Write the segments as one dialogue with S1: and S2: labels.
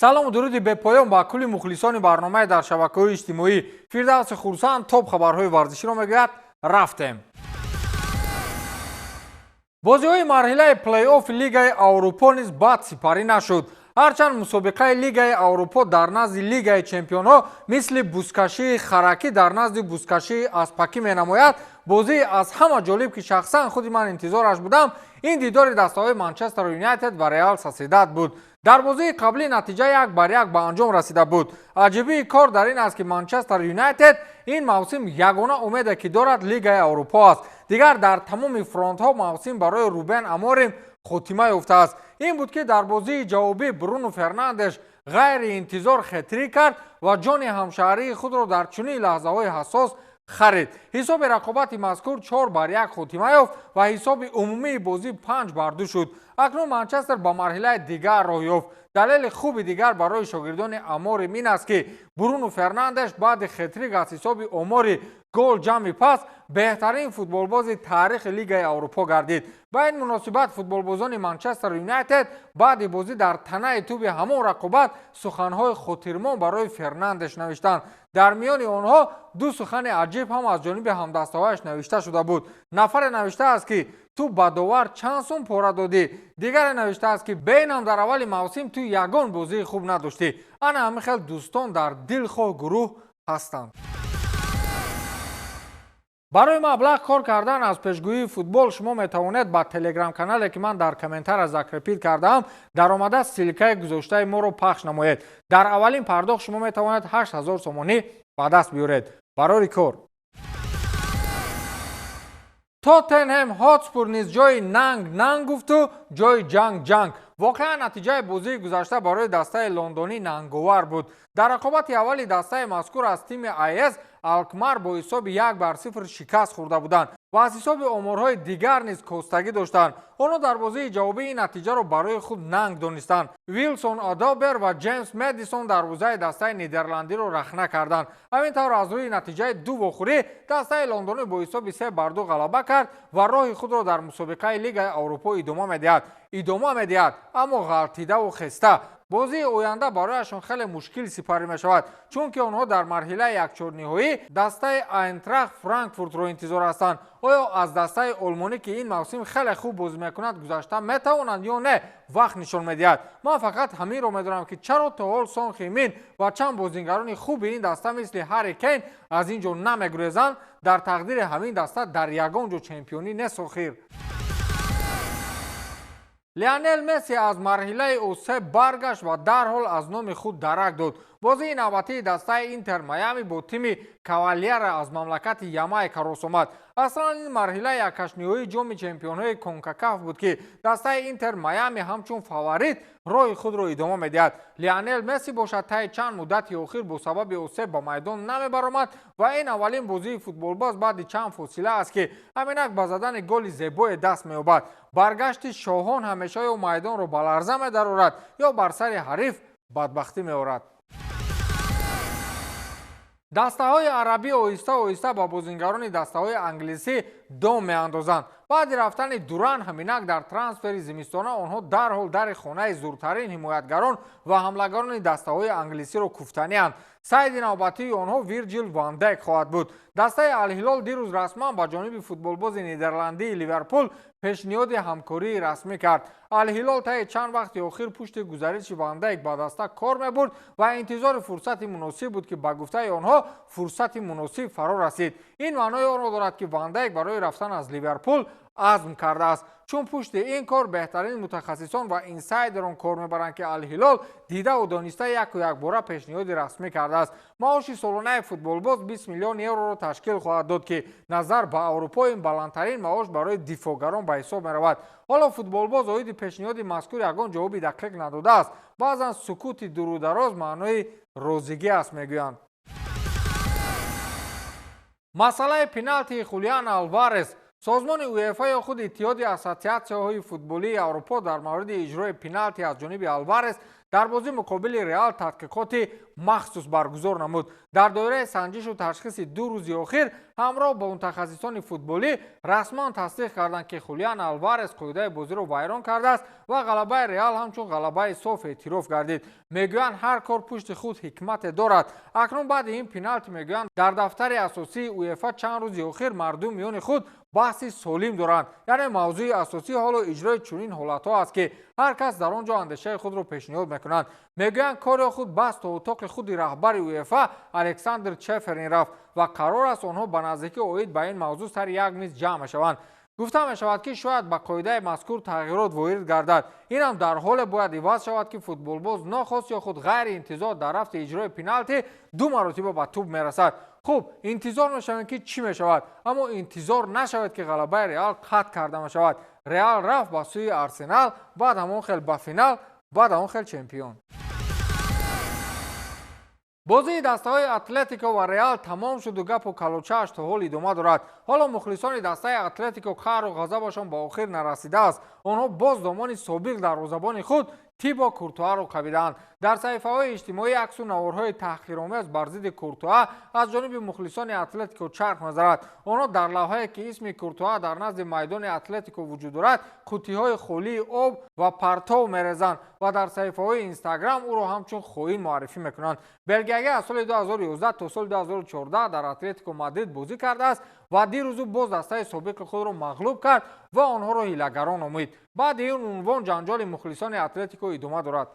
S1: салому дуруди бепоён ба кулли мухлисони барномаи дар шабакаҳои иҷтимоӣ. Фирдавси Хурсанд топ хабарҳои варзиширо мегӯяд. Рафтем. бозиҳои марҳилаи плей-офф Лигаи Аврупо низ бад сипарӣ нашуд. ҳарчанд мусобиқаи Лигаи Аврупо дар назди Лигаи чемпионҳо мисли бузкашии харакӣ дар назди бузкашии аспакӣ менамояд, бозии аз ҳама ҷолиб ки шахсан худи ман интизораш будам, ин дидори дастаҳои Манчестер Юнайтед ва Реал Сосидад буд. дар бозии қаблӣ натиҷа 1-1 ба анҷом расида буд. аҷибии кор дар ин аст ки Манчестер Юнайтед ин мавсим ягона умеде ки дорад Лигаи Аврупо аст. дигар дар тамоми фронтҳо мавсим барои Рубен Аморим хотима ёфтааст. ин буд ки дар бозии ҷавобӣ Бруно Фернандеш ғайриинтизор хетрик кард ва ҷони ҳамшаҳрии худро дар чунин лаҳзаҳои ҳассос харид. ҳисоби рақобати мазкур 4-1 хотима ёфт ва ҳисоби умумии бозӣ 5-2 шуд. акнун Манчестер ба марҳилаи дигар роҳ ёфт. далели хуби дигар барои шогирдони Аморим ин аст ки Бруно Фернандеш баъди хетрик аз ҳисоби омори гол ҷамъи пас беҳтарин футболбози таърихи Лигаи Аврупо гардид. ба ин муносибат футболбозони Манчестер Юнайтед баъди бозӣ дар танаи туби ҳамон рақобат суханҳои хотирмон барои Фернандеш навиштанд. дар миёни онҳо ду сухани аҷиб ҳам аз ҷониби ҳамдастаҳояш навишта шуда буд. нафаре навиштааст ки ту ба довар чанд сум пора додӣ. дигаре навиштааст ки бейнам дар аввали мавсим ту ягон бозии хуб надоштӣ. ана ҳамин хел дӯстон дар дилхоҳ гурӯҳ ҳастанд. барои маблағ кор кардан аз пешгӯии футбол шумо метавонед ба телеграм-канале ки ман дар комментария закрепит кардаам даромада силкаи гузоштаи моро пахш намоед. дар аввалин пардохт шумо метавонед 8000 сомонӣ ба даст биёред. барори кор. Тоттенҳем Хотспур низ ҷои нанг гуфту ҷои ҷанг. воқеан натиҷаи бозии гузашта барои дастаи лондонӣ нанговар буд. дар рақобати аввали дастаи мазкур аз тими АС Алкмар бо ҳисоби 1-0 шикаст хӯрда буданд ва аз ҳисоби оморҳои дигар низ костагӣ доштанд. онҳо дар бозии ҷавобӣ ин натиҷаро барои худ нанг донистанд. Вилсон Одобер ва Ҷеймс Мэдисон дарвозаи дастаи нидерландиро рахна карданд. ҳамин тавр аз рӯи натиҷаи ду вохӯрӣ дастаи лондонӣ бо ҳисоби 3-2 ғалаба кард ва роҳи худро дар мусобиқаи Лигаи Аврупо идома медиҳад, аммо ғалтидаву хеста. бозии оянда барояшон хеле мушкил сипарӣ мешавад, чунки онҳо дар марҳилаи якчорниҳоӣ дастаи Айнтрахт Франкфуртро интизор ҳастанд. оё аз дастаи олмонӣ ки ин мавсим хеле хуб бозӣ мекунад гузашта метавонанд ё не, вақт нишон медиҳад. ман фақат ҳаминро медонам ки чаро то ҳол Сон Химин ва чанд бозингарони хуби ин даста мисли Ҳарри Кейн аз ин ҷо намегурезанд. дар тақдири ҳамин даста дар ягон ҷо чемпионӣ нест охир. Лионел Месси аз марҳилаи ОС баргашт ва дарҳол аз номи худ дарак дод. бозии навбатии дастаи Интер Майами бо тими Кавальера аз мамлакати Ямайка рост омад. аслан ин марҳилаи яккашниҳои ҷоми чемпионҳои Конкакаф буд ки дастаи Интер Майами ҳамчун фаворит роҳи худро идома медиҳад. Лионел Месси бошад таи чанд муддати охир бо сабаби ОС ба майдон намебаромад ва ин аввалин бозии футболбоз баъди чанд фосила аст ки ҳаминак ба задани голи зебое даст меёбад. баргашти шоҳон ҳамеша ё майдонро ба ларза медарорад ё бар сари ҳариф бадбахтӣ меорад. дастаҳои арабӣ оҳиста ба бозингарони дастаҳои англисӣ дом меандозанд. баъди рафтани Дуран ҳаминак дар трансфери зимистона онҳо дарҳол дари хонаи зуртарин ҳимоятгарон ва ҳамлагарони дастаҳои англисиро куфтанианд. сайди навбатии онҳо Вирҷил ван Дайк хоҳад буд. дастаи Алҳилол дирӯз расман ба ҷониби футболбози нидерландии Ливерпул пешниҳоди ҳамкории расмӣ кард. Алҳилол таи чанд вақти охир пушти гузариши Ван Дайк ба даста кор мебурд ва интизори фурсати муносиб буд ки ба гуфтаи онҳо фурсати муносиб фаро расид. ин маънои онро дорад ки Ван Дайк барои рафтан аз Ливерпул азм кардааст. чун пушти ин кор беҳтарин мутахассисон ва инсайдерон кор мебаранд ки Алҳилол дидаву дониста яку якбора пешниҳоди расмӣ кардааст. маоши солонаи футболбоз 20 миллион евроро ташкил хоҳад дод ки назар ба Аврупо ин баландтарин маош барои дифоъгарон ба ҳисоб меравад. ҳоло футболбоз оиди пешниҳоди мазкур ягон ҷавоби дақиқ надодааст. баъзан сукути дурудароз маънои розигӣ аст мегӯянд. масъалаи пеналтии Хулиан Алварес. созмони УЕФА ё худ иттиҳоди ассотсиатсияҳои футболии Аврупо дар мавриди иҷрои пеналти аз ҷониби Алварес дар бозии муқобили Реал тадқиқоти махсус баргузор намуд. дар доираи санҷишу ташхиси 2 рӯзи охир ҳамроҳ ба мутахассисони футболӣ расман тасдиқ карданд ки Хулиан Алварес қоидаи бозиро вайрон кардааст ва ғалабаи Реал ҳамчун ғалабаи соф эътироф гардид. мегӯянд ҳар кор пушти худ ҳикмате дорад. акнун баъди ин пеналти мегӯянд дар дафтари асосии УЕФА чанд рӯзи охир мардум миёни худ баҳси солим доранд. яъне мавзӯи асосии ҳоло иҷрои чунин ҳолатҳо аст ки ҳар кас дар он ҷо андешаи худро пешниҳод мекунад. мегӯянд кори худ бас то утоқи худи раҳбари УЕФА Александр Чеферин рафт ва қарор аст онҳо ба наздикӣ оид ба ин мавзӯъ сари як миз ҷамъ мешаванд. гуфта мешавад ки шояд ба қоидаи мазкур тағйирот ворид гардад. инам дар ҳоле бояд иваз шавад ки футболбоз нохост ё худ ғайриинтизор дар рафти иҷрои пеналти 2 маротиба ба тӯб мерасад. хуб интизор мешавем ки чӣ мешавад, аммо интизор нашавад ки ғалабаи Реал қатъ карда мешавад. Реал рафт ба сӯи Арсенал, баъд ҳамон хел ба финал, баъд ҳамон хел чемпион. бозии дастаҳои Атлетико ва Реал тамом шуду гапу калочааш то ҳол идома дорад. ҳоло мухлисони дастаи Атлетико қаҳру ғазабашон ба охир нарасидааст. онҳо боз домони собиқ дарвозабони худ Тибо Куртуаро қабидаанд. дар саҳифаҳои иҷтимоӣ аксу наворҳои таҳқиромез бар зидди Куртуа аз ҷониби мухлисони Атлетико чарх мезанад. онҳо дар лавҳае ки исми Куртуа дар назди майдони Атлетико вуҷуд дорад қуттиҳои холии об ва партов мерезанд ва дар саҳифаҳои Инстаграм ӯро ҳамчун хоин муаррифӣ мекунанд. белгиага аз соли 2011 то соли 2014 дар Атлетико Мадрид бозӣ кардааст ва дирӯзу боз дастаи собиқи худро мағлуб кард ва онҳоро ҳилагарон номид. баъди ин унвон ҷанҷоли мухлисони Атлетико идома дорад.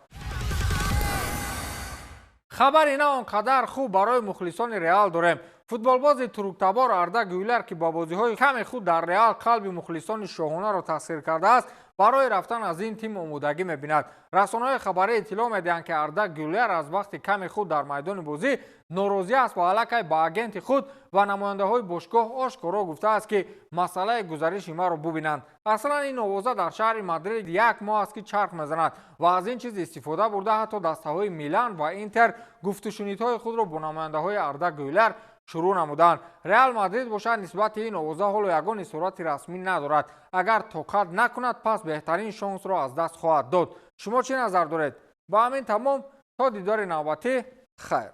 S1: хабари на он қадар хуб барои мухлисони Реал дорем. футболбози турктабор Арда Гюлер ки ба бозиҳои ками худ дар Реал қалби мухлисони шоҳонаро тасхир кардааст, барои рафтан аз ин тим омодагӣ мебинад. расонаҳои хабарӣ иттилоъ медиҳанд ки Арда Гюлер аз вақти ками худ дар майдони бозӣ норозӣ аст ва аллакай ба агенти худ ва намояндаҳои бошгоҳ ошкоро гуфтааст ки масъалаи гузариши маро бубинанд. аслан ин овоза дар шаҳри Мадрид як моҳ аст ки чарх мезанад ва аз ин чиз истифода бурда ҳатто дастаҳои Милан ва Интер гуфтушунидҳои худро бо намояндаҳои Арда Гюлер шурӯъ намуданд. Реал Мадрид бошад нисбати ин овоза ҳоло ягон сурати расмӣ надорад. агар тоқат накунад пас беҳтарин шонсро аз даст хоҳад дод. шумо чӣ назар доред? ба ҳамин тамом то дидори навбатӣ хайр.